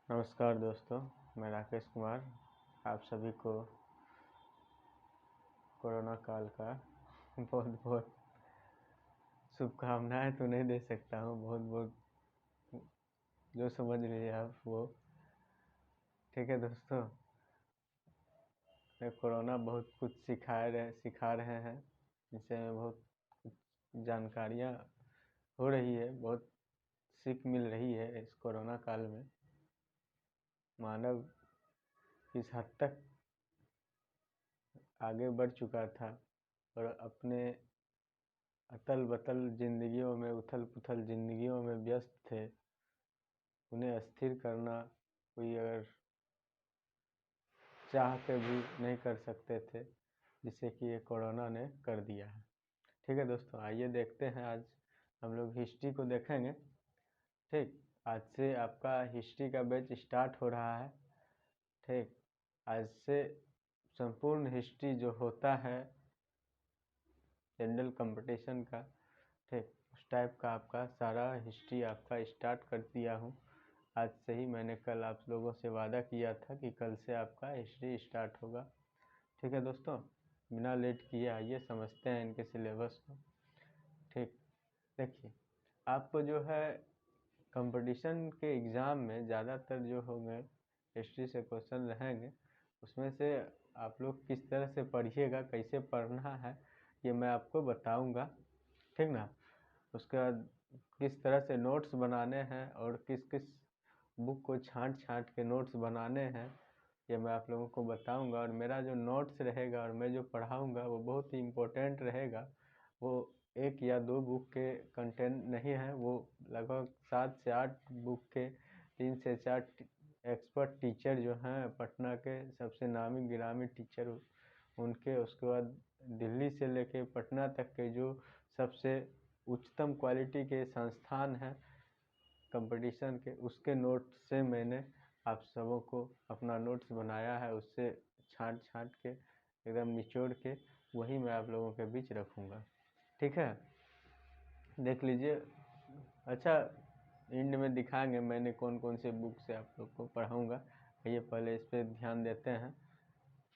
नमस्कार दोस्तों, मैं राकेश कुमार आप सभी को कोरोना काल का बहुत बहुत शुभकामनाएं तो नहीं दे सकता हूँ। बहुत बहुत जो समझ लीजिए आप वो। ठीक है दोस्तों, कोरोना बहुत कुछ सिखा रहे हैं, जिससे हमें बहुत कुछ जानकारियाँ हो रही है, बहुत सीख मिल रही है। इस कोरोना काल में मानव किस हद तक आगे बढ़ चुका था और अपने अतल बतल जिंदगियों में, उथल पुथल जिंदगियों में व्यस्त थे। उन्हें अस्थिर करना कोई अगर चाह के भी नहीं कर सकते थे, जिसे कि ये कोरोना ने कर दिया है। ठीक है दोस्तों, आइए देखते हैं। आज हम लोग हिस्ट्री को देखेंगे। ठीक, आज से आपका हिस्ट्री का बैच स्टार्ट हो रहा है। ठीक, आज से संपूर्ण हिस्ट्री जो होता है जनरल कंपटीशन का, ठीक उस टाइप का आपका सारा हिस्ट्री आपका स्टार्ट कर दिया हूँ आज से ही। मैंने कल आप लोगों से वादा किया था कि कल से आपका हिस्ट्री स्टार्ट होगा। ठीक है दोस्तों, बिना लेट किए आइए समझते हैं इनके सिलेबस को। ठीक, देखिए आपको जो है कंपटीशन के एग्ज़ाम में ज़्यादातर जो होंगे हिस्ट्री से क्वेश्चन रहेंगे, उसमें से आप लोग किस तरह से पढ़िएगा, कैसे पढ़ना है, ये मैं आपको बताऊंगा। ठीक ना। उसके बाद किस तरह से नोट्स बनाने हैं और किस किस बुक को छांट छांट के नोट्स बनाने हैं, ये मैं आप लोगों को बताऊंगा। और मेरा जो नोट्स रहेगा और मैं जो पढ़ाऊंगा वो बहुत ही इम्पोर्टेंट रहेगा। वो एक या दो बुक के कंटेंट नहीं है, वो लगभग 7 से 8 बुक के 3 से 4 एक्सपर्ट टीचर जो हैं पटना के सबसे नामी गिरामी टीचर उनके, उसके बाद दिल्ली से लेके पटना तक के जो सबसे उच्चतम क्वालिटी के संस्थान हैं कंपटीशन के, उसके नोट से मैंने आप सबों को अपना नोट्स बनाया है। उससे छांट छांट के एकदम निचोड़ के वही मैं आप लोगों के बीच रखूँगा। ठीक है, देख लीजिए। अच्छा, एंड में दिखाएंगे मैंने कौन कौन से बुक से आप लोग को पढ़ाऊँगा। ये पहले इस पर ध्यान देते हैं।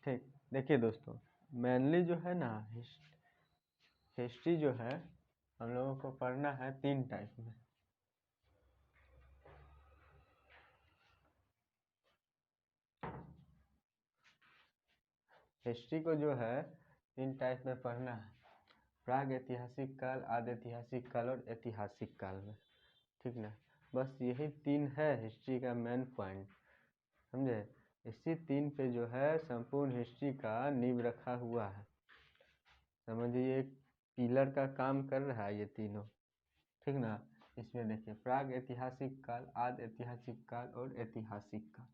ठीक, देखिए दोस्तों, मेनली जो है ना हिस्ट्री जो है हम लोगों को पढ़ना है 3 टाइप में। हिस्ट्री को जो है 3 टाइप में पढ़ना है: प्राग ऐतिहासिक काल, आदि ऐतिहासिक काल और ऐतिहासिक काल में। ठीक ना, बस यही 3 है हिस्ट्री का मेन पॉइंट, समझे। इसी 3 पे जो है संपूर्ण हिस्ट्री का नींव रखा हुआ है। समझिए एक पिलर का काम कर रहा है ये तीनों। ठीक ना। इसमें देखिए प्राग ऐतिहासिक काल, आदि ऐतिहासिक काल और ऐतिहासिक काल।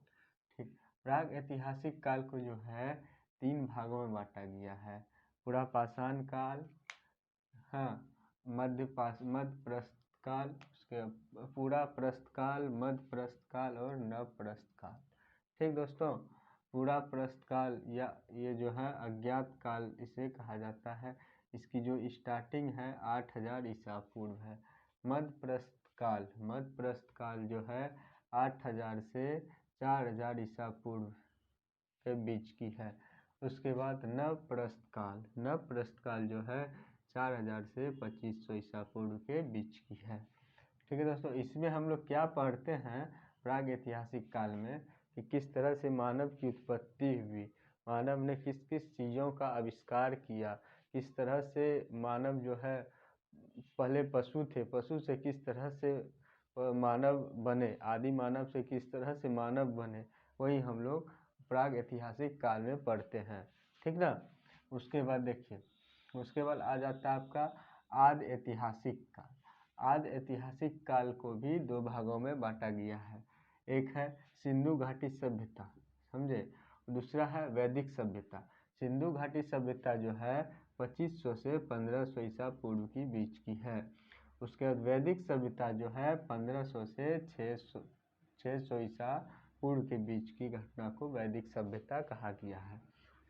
ठीक, प्राग ऐतिहासिक काल को जो है 3 भागों में बांटा गया है: पूरा पाषाण काल, हाँ, मध्य प्रस्थ काल, उसके पूरा प्रस्थ काल, मध्य प्रस्थ काल और नव प्रस्थ काल। ठीक दोस्तों, पूरा प्रस्थ काल या ये जो है अज्ञात काल इसे कहा जाता है। इसकी जो स्टार्टिंग है 8000 ईसा पूर्व है। मध्य प्रस्थ काल जो है 8000 से 4000 ईसा पूर्व के बीच की है। उसके बाद नव प्रस्थ काल जो है 4000 से 2500 ईसा पूर्व के बीच की है। ठीक है दोस्तों, इसमें हम लोग क्या पढ़ते हैं प्राग ऐतिहासिक काल में कि किस तरह से मानव की उत्पत्ति हुई, मानव ने किस किस चीज़ों का आविष्कार किया, किस तरह से मानव जो है पहले पशु थे, पशु से किस तरह से मानव बने, आदि मानव से किस तरह से मानव बने, वही हम लोग प्राग ऐतिहासिक काल में पढ़ते हैं। ठीक ना। उसके बाद देखिए, उसके बाद आ जाता है आपका आदि ऐतिहासिक काल। आदि ऐतिहासिक काल को भी 2 भागों में बांटा गया है। एक है सिंधु घाटी सभ्यता, समझे, दूसरा है वैदिक सभ्यता। सिंधु घाटी सभ्यता जो है 2500 से 1500 ईसा पूर्व की बीच की है। उसके बाद वैदिक सभ्यता जो है 1500 से 600 ईसा पूर्व के बीच की घटना को वैदिक सभ्यता कहा गया है।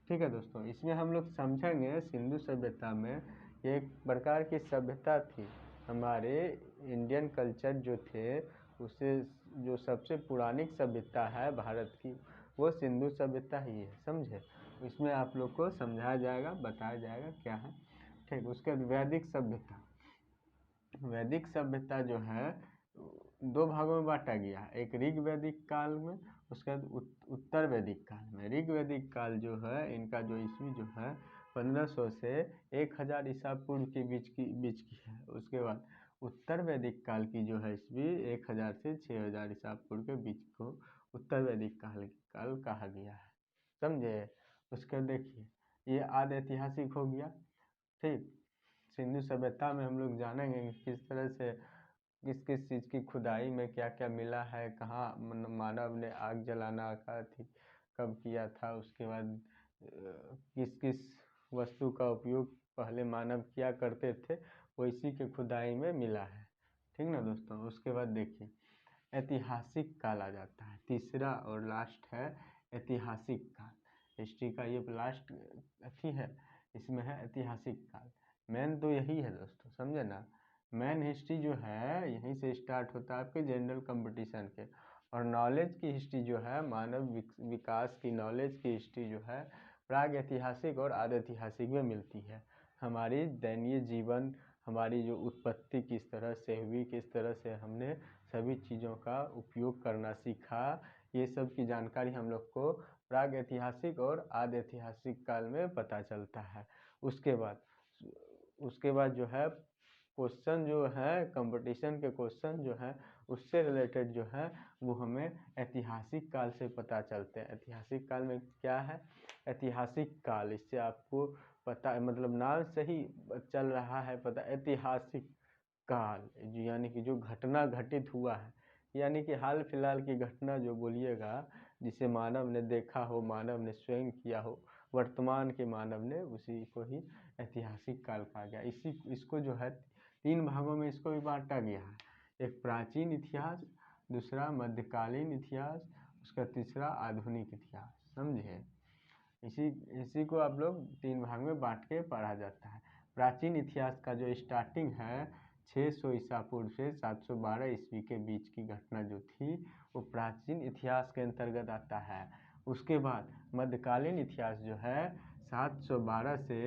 ठीक है दोस्तों, इसमें हम लोग समझेंगे सिंधु सभ्यता में एक प्रकार की सभ्यता थी। हमारे इंडियन कल्चर जो थे उसे जो सबसे पुरानी सभ्यता है भारत की, वो सिंधु सभ्यता ही है, समझे। इसमें आप लोग को समझाया जाएगा, बताया जाएगा क्या है, ठीक। उसके बाद वैदिक सभ्यता। वैदिक सभ्यता जो है दो भागों में बांटा गया है, एक ऋग वैदिक काल में, उसके बाद उत्तर वैदिक काल में। ऋग वैदिक काल जो है इनका जो ईस्वी जो है 1500 से 1000 ईसा पूर्व के बीच की है। उसके बाद उत्तर वैदिक काल की जो है ईस्वी 1000 से 6000 ईसा पूर्व के बीच को उत्तर वैदिक काल कहा गया है, समझे। उसके देखिए ये आदि ऐतिहासिक हो गया, ठीक। सिंधु सभ्यता में हम लोग जानेंगे किस तरह से किस किस चीज़ की खुदाई में क्या क्या मिला है, कहाँ मानव ने आग जलाना का थी कब किया था, उसके बाद किस किस वस्तु का उपयोग पहले मानव किया करते थे, वो इसी के खुदाई में मिला है, ठीक ना दोस्तों। उसके बाद देखिए ऐतिहासिक काल आ जाता है, तीसरा और लास्ट है ऐतिहासिक काल। हिस्ट्री का ये लास्ट अथी है, इसमें है ऐतिहासिक काल। मेन तो यही है दोस्तों, समझे ना। मेन हिस्ट्री जो है यहीं से स्टार्ट होता है आपके जनरल कंपटीशन के। और नॉलेज की हिस्ट्री जो है मानव विकास की नॉलेज की हिस्ट्री जो है प्राग ऐतिहासिक और आदि ऐतिहासिक में मिलती है। हमारी दैनीय जीवन, हमारी जो उत्पत्ति किस तरह से हुई, किस तरह से हमने सभी चीज़ों का उपयोग करना सीखा, ये सब की जानकारी हम लोग को प्राग ऐतिहासिक और आदि ऐतिहासिक काल में पता चलता है। उसके बाद जो है क्वेश्चन जो है कंपटीशन के क्वेश्चन जो है उससे रिलेटेड जो है वो हमें ऐतिहासिक काल से पता चलते हैं। ऐतिहासिक काल में क्या है, ऐतिहासिक काल, इससे आपको पता है, मतलब नाम से ही चल रहा है पता, ऐतिहासिक काल यानी कि जो घटना घटित हुआ है, यानी कि हाल फिलहाल की घटना जो बोलिएगा जिसे मानव ने देखा हो, मानव ने स्वयं किया हो, वर्तमान के मानव ने, उसी को ही ऐतिहासिक काल कहा गया। इसको जो है 3 भागों में इसको भी बांटा गया है, एक प्राचीन इतिहास, दूसरा मध्यकालीन इतिहास, उसका तीसरा आधुनिक इतिहास, समझे। इसी को आप लोग 3 भाग में बांट के पढ़ा जाता है। प्राचीन इतिहास का जो स्टार्टिंग है 600 ईसा पूर्व से 712 ईस्वी के बीच की घटना जो थी वो प्राचीन इतिहास के अंतर्गत आता है। उसके बाद मध्यकालीन इतिहास जो है 712 से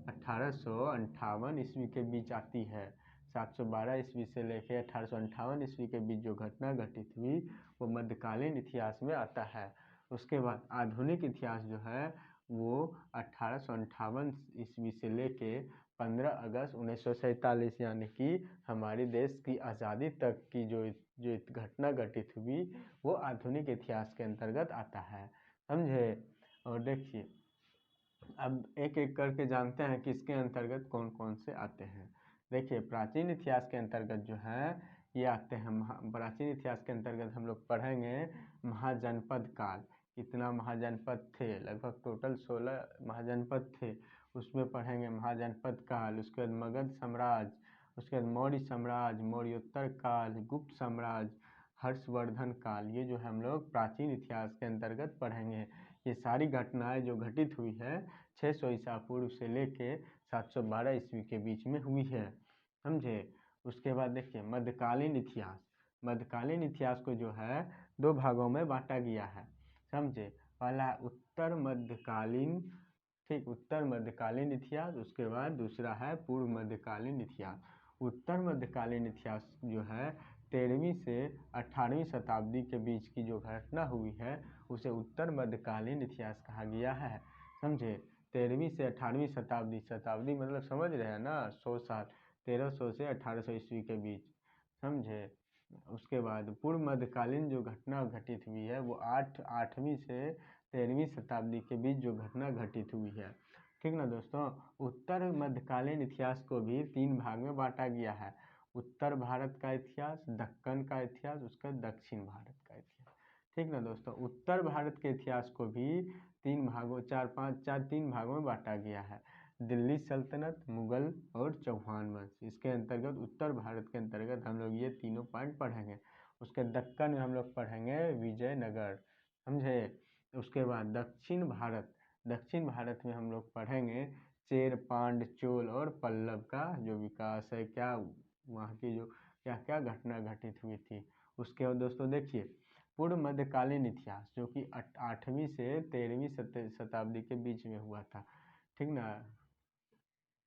1858 ईस्वी के बीच आती है। 712 ईस्वी से लेकर 1858 ईस्वी के बीच जो घटना घटित हुई वो मध्यकालीन इतिहास में आता है। उसके बाद आधुनिक इतिहास जो है वो 1858 ईस्वी से लेके 15 अगस्त 1947 यानी कि हमारे देश की आज़ादी तक की जो घटना घटित हुई वो आधुनिक इतिहास के अंतर्गत आता है, समझे। और देखिए अब एक एक करके जानते हैं कि इसके अंतर्गत कौन कौन से आते हैं। देखिए प्राचीन इतिहास के अंतर्गत जो है ये आते हैं, प्राचीन इतिहास के अंतर्गत हम लोग पढ़ेंगे महाजनपद काल। कितना महाजनपद थे, लगभग टोटल 16 महाजनपद थे, उसमें पढ़ेंगे महाजनपद काल। उसके बाद मगध साम्राज्य, उसके बाद मौर्य साम्राज्य, मौर्योत्तर काल, गुप्त साम्राज्य, हर्षवर्धन काल, ये जो हम लोग प्राचीन इतिहास के अंतर्गत पढ़ेंगे। ये सारी घटनाएं जो घटित हुई है 600 ईसा पूर्व से लेके 712 ईस्वी के बीच में हुई है, समझे। उसके बाद देखिए मध्यकालीन इतिहास। मध्यकालीन इतिहास को जो है 2 भागों में बांटा गया है, समझे। पहला उत्तर मध्यकालीन, ठीक, उत्तर मध्यकालीन इतिहास। उसके बाद दूसरा है पूर्व मध्यकालीन इतिहास। उत्तर मध्यकालीन इतिहास जो है 13वीं से 18वीं शताब्दी के बीच की जो घटना हुई है उसे उत्तर मध्यकालीन इतिहास कहा गया है, समझे। 13वीं से 18वीं शताब्दी, शताब्दी मतलब समझ रहे हैं ना, 100 साल, 1300 से 1800 ईस्वी के बीच, समझे। उसके बाद पूर्व मध्यकालीन जो घटना घटित हुई है वो 8वीं से 13वीं शताब्दी के बीच जो घटना घटित हुई है, ठीक ना दोस्तों। उत्तर मध्यकालीन इतिहास को भी 3 भाग में बांटा गया है, उत्तर भारत का इतिहास, दक्कन का इतिहास, उसका दक्षिण भारत का इतिहास, ठीक ना दोस्तों। उत्तर भारत के इतिहास को भी 3 भागों 3 भागों में बांटा गया है, दिल्ली सल्तनत, मुगल और चौहान वंश। इसके अंतर्गत उत्तर भारत के अंतर्गत हम लोग ये तीनों पॉइंट पढ़ेंगे। उसके दक्कन में हम लोग पढ़ेंगे विजयनगर, समझे। उसके बाद दक्षिण भारत, दक्षिण भारत में हम लोग पढ़ेंगे चेर, पांड्य, चोल और पल्लव का जो विकास है, क्या वहाँ की जो क्या क्या घटना घटित हुई थी उसके बाद दोस्तों देखिए पूर्व मध्यकालीन इतिहास, जो कि 8वीं से 13वीं शताब्दी के बीच में हुआ था, ठीक ना।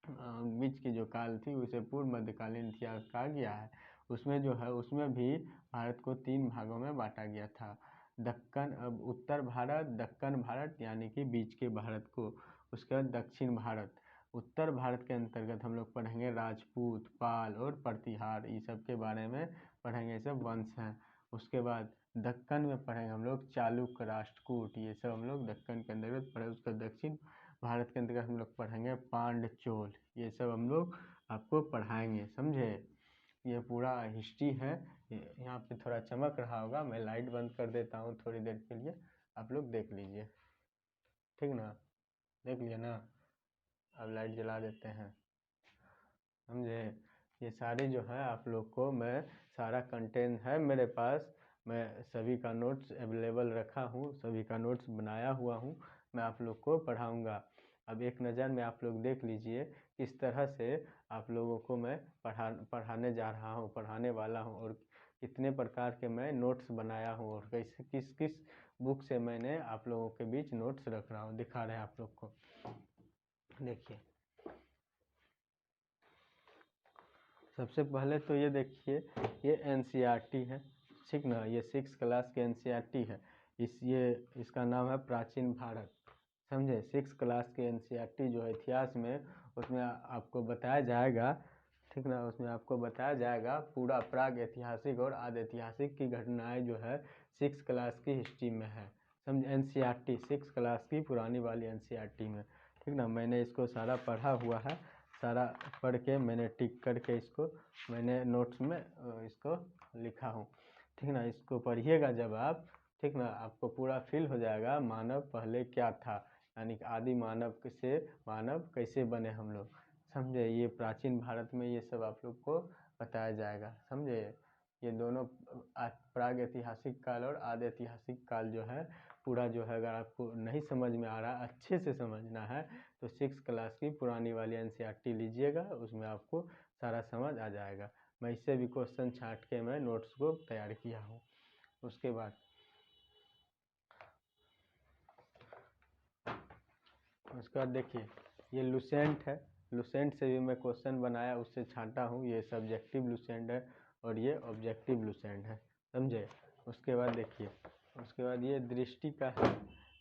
बीच की जो काल थी उसे पूर्व मध्यकालीन इतिहास कहा गया है। उसमें जो है उसमें भी भारत को 3 भागों में बांटा गया था। दक्कन, उत्तर भारत, दक्कन भारत यानी कि बीच के भारत को, उसके बाद दक्षिण भारत। उत्तर भारत के अंतर्गत हम लोग पढ़ेंगे राजपूत, पाल और प्रतिहार, ये सब के बारे में पढ़ेंगे, ये सब वंश हैं। उसके बाद दक्कन में पढ़ेंगे हम लोग चालुक्य, राष्ट्रकूट, ये सब हम लोग दक्कन के अंतर्गत पढ़े। उसके दक्षिण भारत के अंतर्गत हम लोग पढ़ेंगे पांड्य, चोल, ये सब हम लोग आपको पढ़ाएंगे, समझे। ये पूरा हिस्ट्री है। यहाँ पे थोड़ा चमक रहा होगा, मैं लाइट बंद कर देता हूँ थोड़ी देर के लिए, आप लोग देख लीजिए, ठीक ना। देख लिया ना, अब लाइट जला देते हैं, समझे। ये सारे जो है आप लोग को मैं सारा कंटेंट है मेरे पास, मैं सभी का नोट्स अवेलेबल रखा हूँ, सभी का नोट्स बनाया हुआ हूँ, मैं आप लोग को पढ़ाऊँगा। अब एक नज़र में आप लोग देख लीजिए किस तरह से आप लोगों को मैं पढ़ाने जा रहा हूँ, पढ़ाने वाला हूँ, और कितने प्रकार के मैं नोट्स बनाया हूँ, और कैसे किस किस बुक से मैंने आप लोगों के बीच नोट्स रख रहा हूँ, दिखा रहे हैं आप लोग को। देखिए सबसे पहले तो ये देखिए, ये एनसीईआरटी है, ठीक ना। ये 6 क्लास के एनसीईआरटी है। इसका नाम है प्राचीन भारत, समझे। 6 क्लास के एनसीईआरटी जो है इतिहास में, उसमें आपको बताया जाएगा, ठीक ना। उसमें आपको बताया जाएगा पूरा प्राग ऐतिहासिक और आदि ऐतिहासिक की घटनाएं जो है 6 क्लास की हिस्ट्री में है, समझे। एनसीईआरटी 6 क्लास की पुरानी वाली एनसीईआरटी में, ठीक ना। मैंने इसको सारा पढ़ा हुआ है, सारा पढ़ के मैंने टिक करके इसको मैंने नोट्स में इसको लिखा हूँ, ठीक ना। इसको पढ़िएगा जब आप, ठीक ना, आपको पूरा फील हो जाएगा मानव पहले क्या था, यानी कि आदि मानव से मानव कैसे बने हम लोग, समझे। ये प्राचीन भारत में ये सब आप लोग को बताया जाएगा, समझे। ये दोनों प्राग ऐतिहासिक काल और आदि ऐतिहासिक काल जो है पूरा जो है, अगर आपको नहीं समझ में आ रहा, अच्छे से समझना है, तो 6 क्लास की पुरानी वाली एनसीईआरटी लीजिएगा, उसमें आपको सारा समझ आ जाएगा। मैं इससे भी क्वेश्चन छांट के मैं नोट्स को तैयार किया हूँ। उसके बाद देखिए ये लुसेंट है, लुसेंट से भी मैं क्वेश्चन बनाया, उससे छांटा हूँ। ये सब्जेक्टिव लुसेंट है और ये ऑब्जेक्टिव लुसेंट है, समझे। उसके बाद देखिए, उसके बाद ये दृष्टि का है,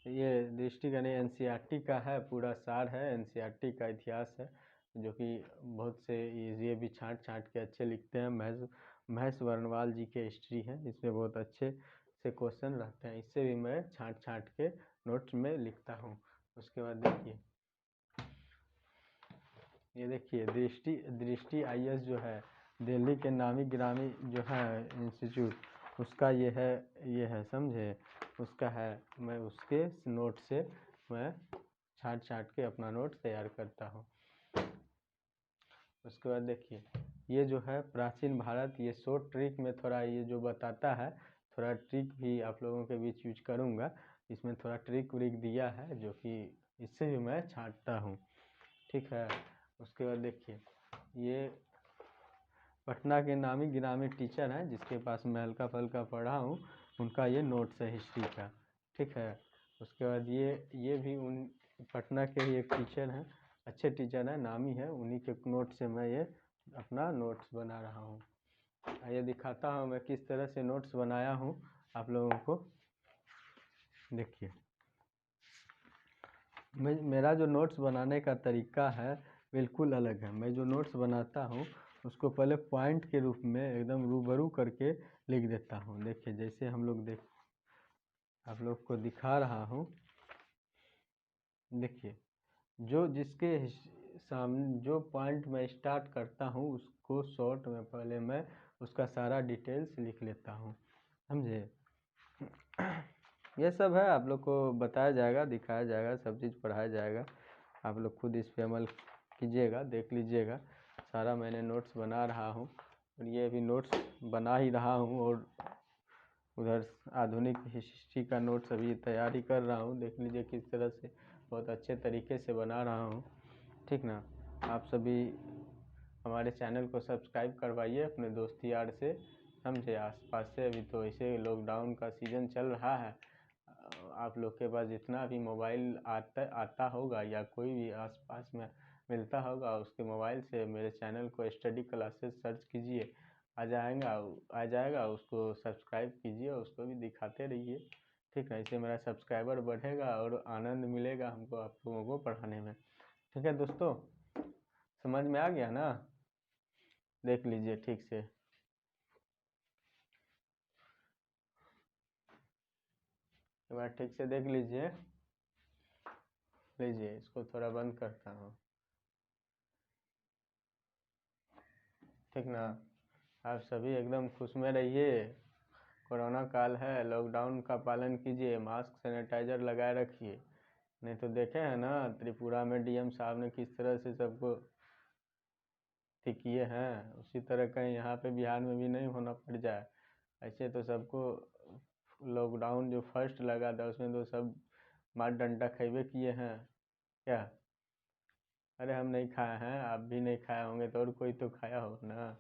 ये दृष्टि का नहीं एनसीईआरटी का है, पूरा सार है एनसीईआरटी का इतिहास है, जो कि बहुत से ये भी छांट के अच्छे लिखते हैं। महेश वर्णवाल जी के हिस्ट्री है, इसमें बहुत अच्छे से क्वेश्चन रहते हैं, इससे भी मैं छांट के नोट्स में लिखता हूँ। उसके बाद देखिए, ये देखिए दृष्टि आईएएस जो है, दिल्ली के नामी गिरामी जो है इंस्टीट्यूट, उसका ये है, समझे। उसका है, मैं उसके नोट से मैं छांट के अपना नोट तैयार करता हूँ। उसके बाद देखिए, ये जो है प्राचीन भारत, ये शॉर्ट ट्रिक में थोड़ा ये जो बताता है, थोड़ा ट्रिक भी आप लोगों के बीच यूज करूँगा, इसमें थोड़ा ट्रिक व्रिक दिया है, जो कि इससे भी मैं छांटता हूँ, ठीक है। उसके बाद देखिए, ये पटना के नामी गिरामी टीचर हैं, जिसके पास मैं हल्का फल्का पढ़ा हूँ, उनका ये नोट्स है हिस्ट्री का, ठीक है। उसके बाद ये भी उन पटना के ही एक टीचर हैं, अच्छे टीचर हैं, नामी है, उन्हीं के नोट से मैं ये अपना नोट्स बना रहा हूँ। ये दिखाता हूँ मैं किस तरह से नोट्स बनाया हूँ आप लोगों को। देखिए मेरा जो नोट्स बनाने का तरीका है बिल्कुल अलग है। मैं जो नोट्स बनाता हूँ उसको पहले पॉइंट के रूप में एकदम रूबरू करके लिख देता हूँ। देखिए जैसे हम लोग आप लोग को दिखा रहा हूँ, देखिए जो जिसके सामने जो पॉइंट मैं स्टार्ट करता हूँ उसको शॉर्ट में पहले मैं उसका सारा डिटेल्स लिख लेता हूँ, समझे। ये सब है, आप लोग को बताया जाएगा, दिखाया जाएगा, सब चीज़ पढ़ाया जाएगा, आप लोग खुद इस पे अमल कीजिएगा, देख लीजिएगा। सारा मैंने नोट्स बना रहा हूँ और ये भी नोट्स बना ही रहा हूँ, और उधर आधुनिक हिस्ट्री का नोट्स अभी तैयारी कर रहा हूँ, देख लीजिए किस तरह से बहुत अच्छे तरीके से बना रहा हूँ, ठीक ना। आप सभी हमारे चैनल को सब्सक्राइब करवाइए अपने दोस्त यार से, समझे। आसपास से अभी तो ऐसे लॉकडाउन का सीज़न चल रहा है, आप लोग के पास जितना भी मोबाइल आता होगा या कोई भी आसपास में मिलता होगा, उसके मोबाइल से मेरे चैनल को स्टडी क्लासेस सर्च कीजिए, आ जाएगा, उसको सब्सक्राइब कीजिए, उसको भी दिखाते रहिए, ठीक है। इससे मेरा सब्सक्राइबर बढ़ेगा और आनंद मिलेगा हमको आप लोगों को पढ़ाने में, ठीक है दोस्तों। समझ में आ गया ना? देख लीजिए ठीक से। एक बार ठीक से देख लीजिए। लीजिए, इसको थोड़ा बंद करता हूँ, ठीक ना। आप सभी एकदम खुश में रहिए। कोरोना काल है, लॉकडाउन का पालन कीजिए, मास्क सैनिटाइजर लगाए रखिए। नहीं तो देखे हैं ना त्रिपुरा में डीएम साहब ने किस तरह से सबको ठीक किए हैं, उसी तरह कहीं यहाँ पे बिहार में भी नहीं होना पड़ जाए। ऐसे तो सबको लॉकडाउन जो फर्स्ट लगा था उसमें तो सब मार डंडा खैबे किए हैं क्या। अरे हम नहीं खाए हैं, आप भी नहीं खाए होंगे तो और कोई तो खाया होगा ना,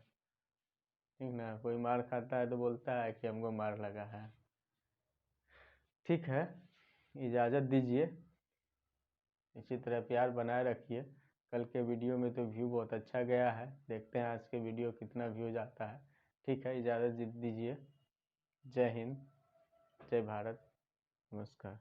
ठीक ना। कोई मार खाता है तो बोलता है कि हमको मार लगा है। ठीक है, इजाज़त दीजिए, इसी तरह प्यार बनाए रखिए। कल के वीडियो में तो व्यू बहुत अच्छा गया है, देखते हैं आज के वीडियो कितना व्यूज आता है। ठीक है, इजाज़त दीजिए। जय हिंद, जय भारत, नमस्कार।